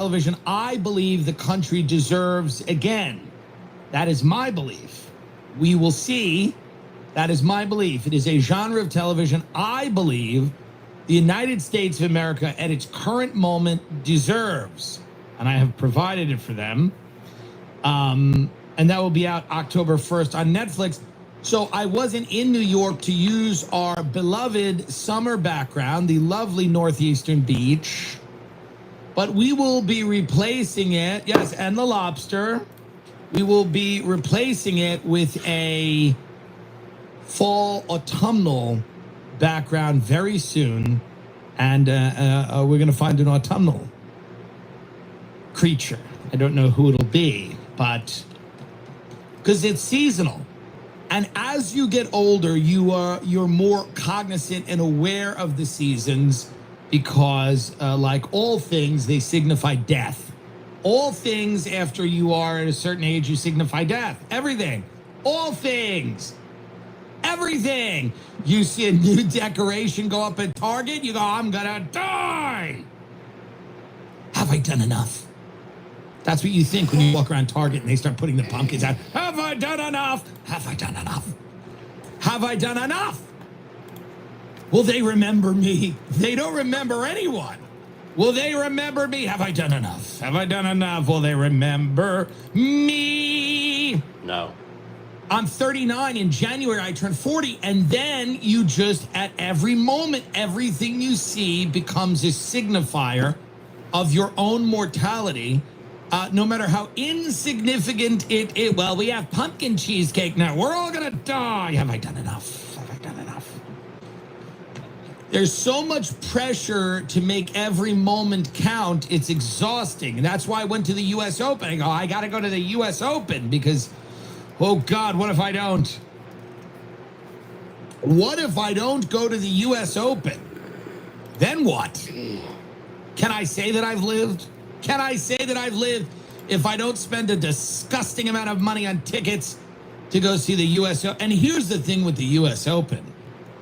television I believe the country deserves again. That is my belief. We will see. That is my belief. It is a genre of television I believe the United States of America at its current moment deserves. And I have provided it for them. And that will be out October 1st on Netflix. So I wasn't in New York to use our beloved summer background, the lovely northeastern beach. But we will be replacing it, yes, and the lobster. We will be replacing it with a fall autumnal background very soon. And we're going to find an autumnal creature. I don't know who it'll be, but because it's seasonal. And as you get older, you're more cognizant and aware of the seasons because, like all things, they signify death. All things after you are at a certain age, you signify death. Everything. All things. Everything. You see a new decoration go up at Target, you go, I'm gonna die. Have I done enough? That's what you think when you walk around Target and they start putting the pumpkins out. Have I done enough? Have I done enough? Have I done enough? Will they remember me? They don't remember anyone. Will they remember me? Have I done enough? Have I done enough? Will they remember me? No. I'm 39. In January, I turned 40. And then you just, at every moment, everything you see becomes a signifier of your own mortality. No matter how insignificant it is. Well, we have pumpkin cheesecake now. We're all going to die. Have I done enough? Have I done enough? There's so much pressure to make every moment count. It's exhausting. And that's why I went to the U.S. Open. I go, I got to go to the U.S. Open because, oh, God, what if I don't? What if I don't go to the U.S. Open? Then what? Can I say that I've lived? Can I say that I've lived if I don't spend a disgusting amount of money on tickets to go see the U.S. Open? And here's the thing with the U.S. Open,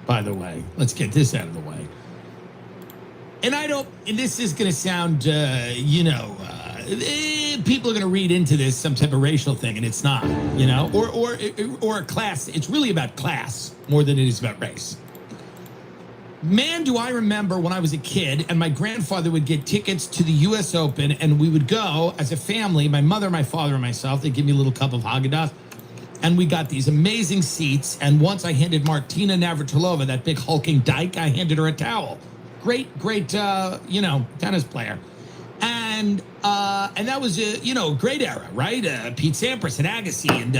by the way. Let's get this out of the way. And this is going to sound, people are going to read into this some type of racial thing, and it's not, or a class. It's really about class more than it is about race. Man, do I remember when I was a kid and my grandfather would get tickets to the U.S. Open and we would go as a family, my mother, my father, and myself. They'd give me a little cup of Haagen-Dazs. And we got these amazing seats. And once I handed Martina Navratilova, that big hulking dyke, I handed her a towel. Great, tennis player. And that was a great era, right? Pete Sampras and Agassi and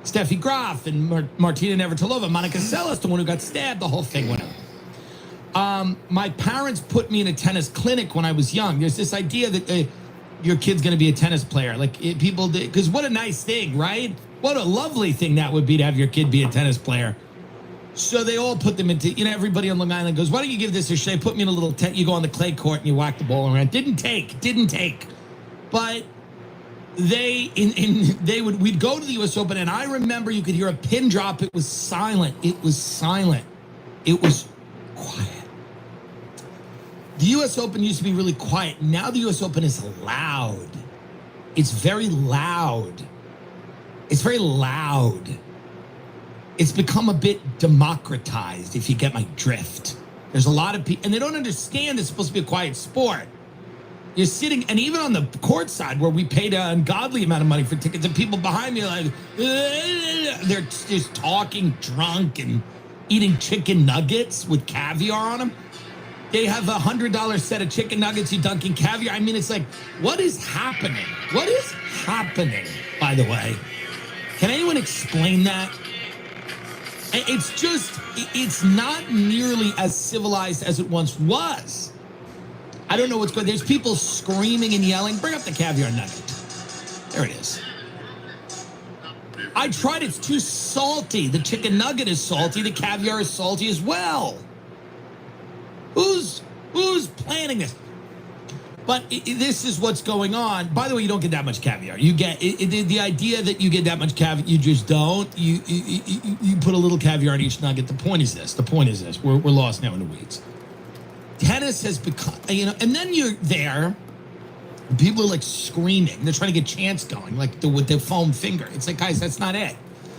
Steffi Graf and Martina Navratilova, Monica Seles, the one who got stabbed, the whole thing went out. My parents put me in a tennis clinic when I was young. There's this idea that your kid's going to be a tennis player. People did, because what a nice thing, right? What a lovely thing that would be to have your kid be a tennis player. So they all put them into, everybody on Long Island goes, why don't you give this a shot? Put me in a little tent. You go on the clay court and you whack the ball around. Didn't take. But we'd go to the U.S. Open, and I remember you could hear a pin drop. It was silent. It was quiet. The U.S. Open used to be really quiet. Now the U.S. Open is loud. It's very loud. It's very loud. It's become a bit democratized, if you get my drift. There's a lot of people, and they don't understand it's supposed to be a quiet sport. You're sitting, and even on the court side where we paid an ungodly amount of money for tickets, and people behind me are like, they're just talking drunk and eating chicken nuggets with caviar on them. They have $100 set of chicken nuggets, you dunking caviar. I mean, it's like, what is happening? What is happening, by the way? Can anyone explain that? It's not nearly as civilized as it once was. I don't know what's going on. There's people screaming and yelling. Bring up the caviar nugget. There it is. I tried. It's too salty. The chicken nugget is salty. The caviar is salty as well. Who's planning this? But this is what's going on. By the way, you don't get that much caviar. You get the idea that you get that much caviar. You just don't. You put a little caviar on each nugget. The point is this. We're lost now in the weeds. Tennis has become, and then you're there People are like screaming. They're trying to get chants going, like with the foam finger. It's like, guys, that's not it.